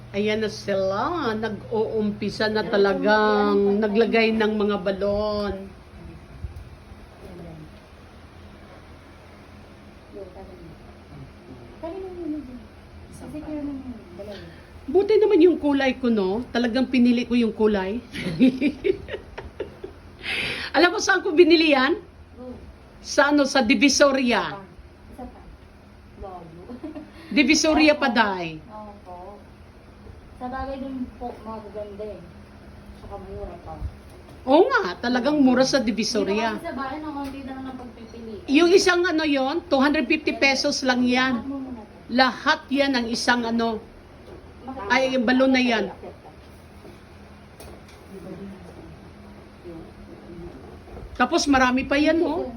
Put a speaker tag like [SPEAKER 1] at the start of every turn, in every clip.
[SPEAKER 1] Ayan na sila. Nag-uumpisa na talagang naglagay ng mga balon. Buti naman yung kulay ko, no? Talagang pinili ko yung kulay. Alam mo saan ko binili yan? Sa ano? Sa Divisoria. Divisoria Paday.
[SPEAKER 2] Opo. Sa bagay dun po, magaganda eh. Saka mura pa.
[SPEAKER 1] Oo nga, talagang mura sa Divisoria.
[SPEAKER 2] Dito kasi sa bahay, nakunti na lang ng pagpipili.
[SPEAKER 1] Yung isang ano yon, 250 pesos lang yan. Lahat yan ang isang ano, ay yung balon na yan. Tapos marami pa yan, no?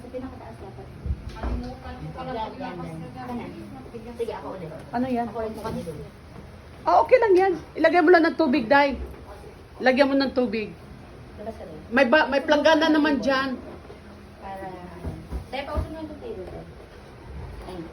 [SPEAKER 2] Sige, ako ulit.
[SPEAKER 1] Ano yan?
[SPEAKER 2] Ako ulit mo kasi doon.
[SPEAKER 1] Ah, okay lang yan. Ilagay mo lang ng tubig, Day. Lagyan mo ng tubig.
[SPEAKER 2] Labas ka rin.
[SPEAKER 1] May planggana naman dyan.
[SPEAKER 2] Para... Tayo, pausin mo yung table. Ayun.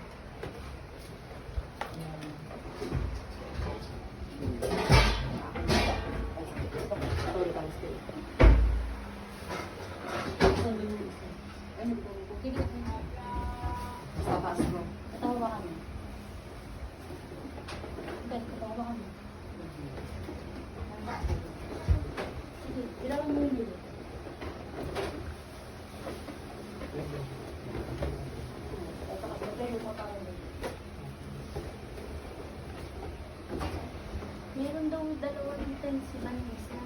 [SPEAKER 3] Meron daw dalawang intensive isa.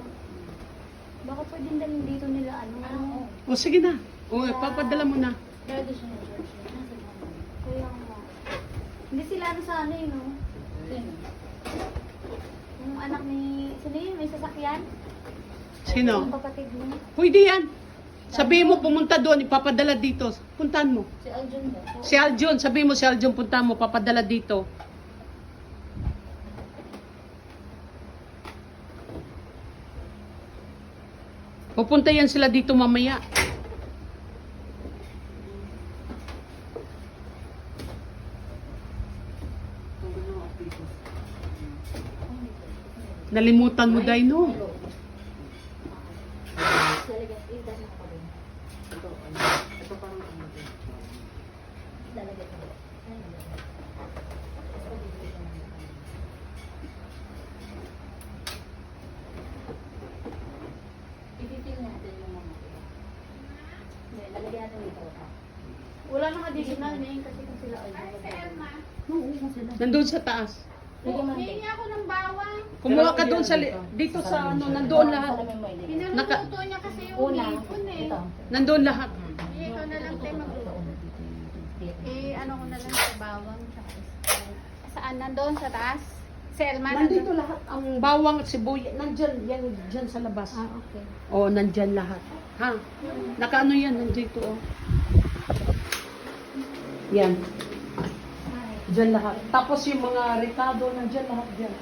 [SPEAKER 3] Baka pwedeng dalhin dito nila ano.
[SPEAKER 1] O, sige na. O, papadala mo na.
[SPEAKER 2] Traditional church na.
[SPEAKER 3] Kaya nga. Hindi sila ano sa ano no? Yung anak ni... Sino yun? May sasakyan?
[SPEAKER 1] Sino?
[SPEAKER 3] Yung kapatid mo.
[SPEAKER 1] Pwede yan. Sabihin mo, pumunta doon, ipapadala dito. Puntahan mo.
[SPEAKER 2] Si Aljun ba?
[SPEAKER 1] Si Aljon, sabihin mo si Aljon, puntahan mo, papadala dito. Pupunta yan sila dito mamaya. Nalimutan mo, Day, no?
[SPEAKER 2] Ito parang ano din. Lalagay ko. Ipitil natin yung mga. Hindi, lalagyan natin dito.
[SPEAKER 3] Wala nang additional na yun kasi kung sila ay
[SPEAKER 1] Nandun sa taas.
[SPEAKER 2] Lagyan mo
[SPEAKER 3] Hingi ako ng bawang.
[SPEAKER 1] Kumuha ka doon sa, dito sa ano, nandoon lahat.
[SPEAKER 3] Pinaluluto niya kasi yung
[SPEAKER 2] Una,
[SPEAKER 3] hipon eh.
[SPEAKER 2] ito.
[SPEAKER 1] Nandoon lahat.
[SPEAKER 3] Ikaw na lang tayo magluto. Ano ko na lang sa bawang. Saan? Nandoon sa taas? Si Elma
[SPEAKER 1] Nandito lahat. Ang bawang at sibuyas. Nandyan, yan, dyan sa labas.
[SPEAKER 3] Ah, okay.
[SPEAKER 1] Oo, nandyan lahat. Ha? Nakaano yan, nandito, oh. Yan. Dyan lahat. Tapos yung mga rekado, nandyan lahat dyan.